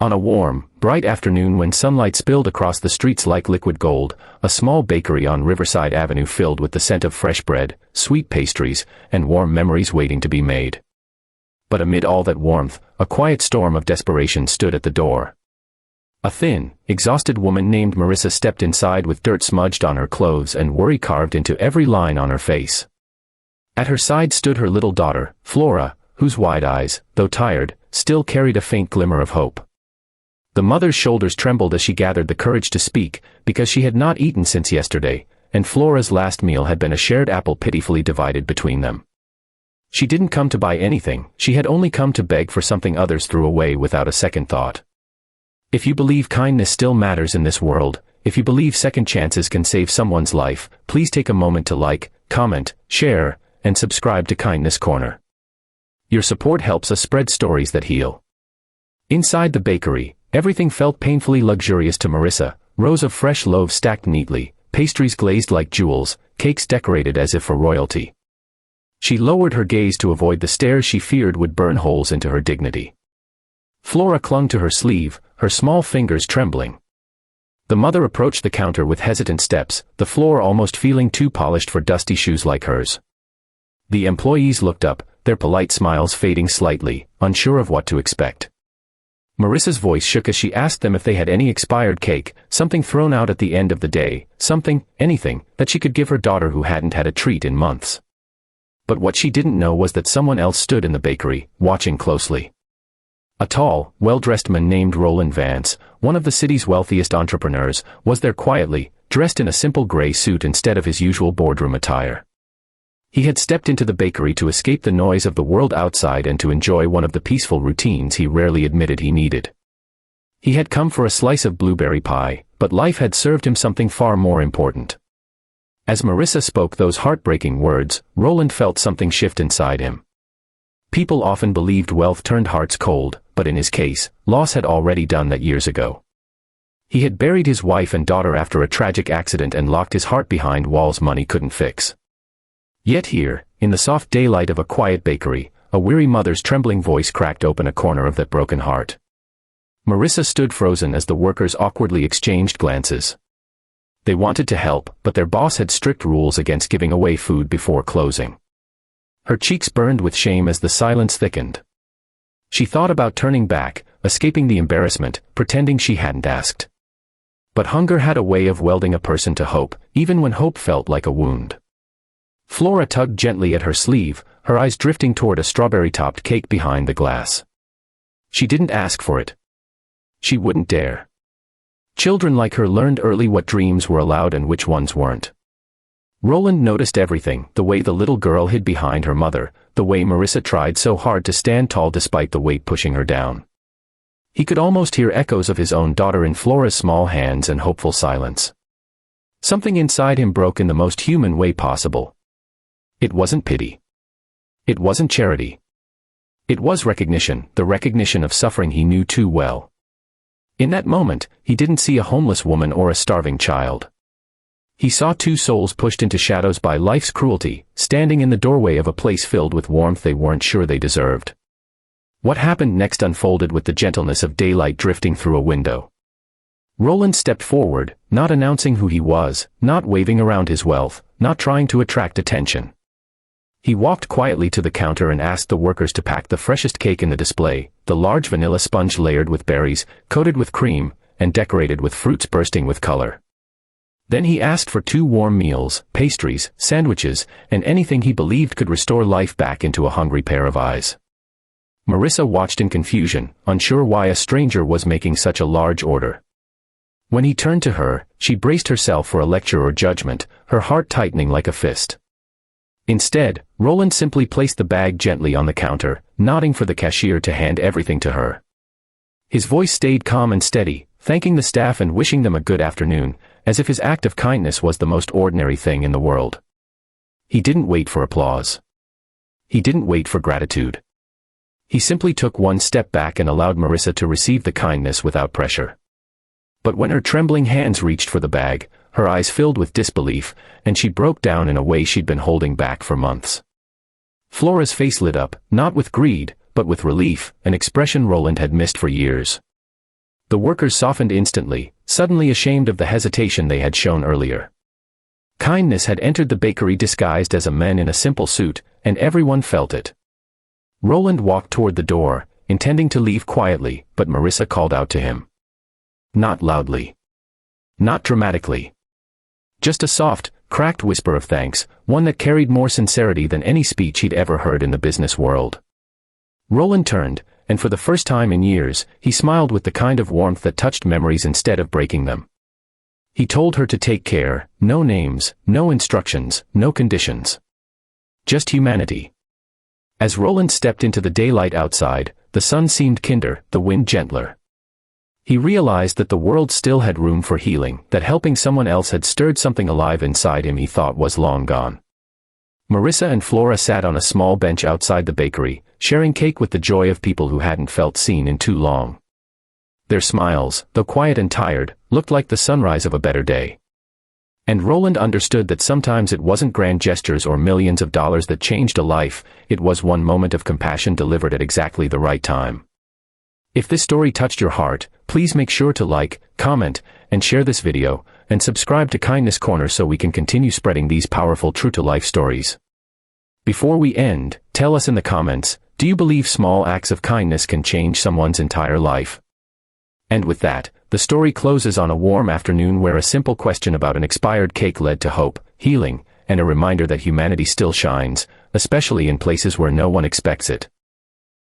On a warm, bright afternoon when sunlight spilled across the streets like liquid gold, a small bakery on Riverside Avenue filled with the scent of fresh bread, sweet pastries, and warm memories waiting to be made. But amid all that warmth, a quiet storm of desperation stood at the door. A thin, exhausted woman named Marissa stepped inside with dirt smudged on her clothes and worry carved into every line on her face. At her side stood her little daughter, Flora, whose wide eyes, though tired, still carried a faint glimmer of hope. The mother's shoulders trembled as she gathered the courage to speak, because she had not eaten since yesterday, and Flora's last meal had been a shared apple pitifully divided between them. She didn't come to buy anything, she had only come to beg for something others threw away without a second thought. If you believe kindness still matters in this world, if you believe second chances can save someone's life, please take a moment to like, comment, share, and subscribe to Kindness Corner. Your support helps us spread stories that heal. Inside the bakery, everything felt painfully luxurious to Marissa, rows of fresh loaves stacked neatly, pastries glazed like jewels, cakes decorated as if for royalty. She lowered her gaze to avoid the stares she feared would burn holes into her dignity. Flora clung to her sleeve, her small fingers trembling. The mother approached the counter with hesitant steps, the floor almost feeling too polished for dusty shoes like hers. The employees looked up, their polite smiles fading slightly, unsure of what to expect. Marissa's voice shook as she asked them if they had any expired cake, something thrown out at the end of the day, something, anything, that she could give her daughter who hadn't had a treat in months. But what she didn't know was that someone else stood in the bakery, watching closely. A tall, well-dressed man named Roland Vance, one of the city's wealthiest entrepreneurs, was there quietly, dressed in a simple gray suit instead of his usual boardroom attire. He had stepped into the bakery to escape the noise of the world outside and to enjoy one of the peaceful routines he rarely admitted he needed. He had come for a slice of blueberry pie, but life had served him something far more important. As Marissa spoke those heartbreaking words, Roland felt something shift inside him. People often believed wealth turned hearts cold, but in his case, loss had already done that years ago. He had buried his wife and daughter after a tragic accident and locked his heart behind walls money couldn't fix. Yet here, in the soft daylight of a quiet bakery, a weary mother's trembling voice cracked open a corner of that broken heart. Marissa stood frozen as the workers awkwardly exchanged glances. They wanted to help, but their boss had strict rules against giving away food before closing. Her cheeks burned with shame as the silence thickened. She thought about turning back, escaping the embarrassment, pretending she hadn't asked. But hunger had a way of welding a person to hope, even when hope felt like a wound. Flora tugged gently at her sleeve, her eyes drifting toward a strawberry-topped cake behind the glass. She didn't ask for it. She wouldn't dare. Children like her learned early what dreams were allowed and which ones weren't. Roland noticed everything, the way the little girl hid behind her mother, the way Marissa tried so hard to stand tall despite the weight pushing her down. He could almost hear echoes of his own daughter in Flora's small hands and hopeful silence. Something inside him broke in the most human way possible. It wasn't pity. It wasn't charity. It was recognition, the recognition of suffering he knew too well. In that moment, he didn't see a homeless woman or a starving child. He saw two souls pushed into shadows by life's cruelty, standing in the doorway of a place filled with warmth they weren't sure they deserved. What happened next unfolded with the gentleness of daylight drifting through a window. Roland stepped forward, not announcing who he was, not waving around his wealth, not trying to attract attention. He walked quietly to the counter and asked the workers to pack the freshest cake in the display, the large vanilla sponge layered with berries, coated with cream, and decorated with fruits bursting with color. Then he asked for 2 warm meals, pastries, sandwiches, and anything he believed could restore life back into a hungry pair of eyes. Marissa watched in confusion, unsure why a stranger was making such a large order. When he turned to her, she braced herself for a lecture or judgment, her heart tightening like a fist. Instead, Roland simply placed the bag gently on the counter, nodding for the cashier to hand everything to her. His voice stayed calm and steady, thanking the staff and wishing them a good afternoon, as if his act of kindness was the most ordinary thing in the world. He didn't wait for applause. He didn't wait for gratitude. He simply took one step back and allowed Marissa to receive the kindness without pressure. But when her trembling hands reached for the bag, her eyes filled with disbelief, and she broke down in a way she'd been holding back for months. Flora's face lit up, not with greed, but with relief, an expression Roland had missed for years. The workers softened instantly, suddenly ashamed of the hesitation they had shown earlier. Kindness had entered the bakery disguised as a man in a simple suit, and everyone felt it. Roland walked toward the door, intending to leave quietly, but Marissa called out to him. Not loudly. Not dramatically. Just a soft, cracked whisper of thanks, one that carried more sincerity than any speech he'd ever heard in the business world. Roland turned, and for the first time in years, he smiled with the kind of warmth that touched memories instead of breaking them. He told her to take care, no names, no instructions, no conditions. Just humanity. As Roland stepped into the daylight outside, the sun seemed kinder, the wind gentler. He realized that the world still had room for healing, that helping someone else had stirred something alive inside him he thought was long gone. Marissa and Flora sat on a small bench outside the bakery, sharing cake with the joy of people who hadn't felt seen in too long. Their smiles, though quiet and tired, looked like the sunrise of a better day. And Roland understood that sometimes it wasn't grand gestures or millions of dollars that changed a life, it was one moment of compassion delivered at exactly the right time. If this story touched your heart, please make sure to like, comment, and share this video, and subscribe to Kindness Corner so we can continue spreading these powerful true-to-life stories. Before we end, tell us in the comments, do you believe small acts of kindness can change someone's entire life? And with that, the story closes on a warm afternoon where a simple question about an expired cake led to hope, healing, and a reminder that humanity still shines, especially in places where no one expects it.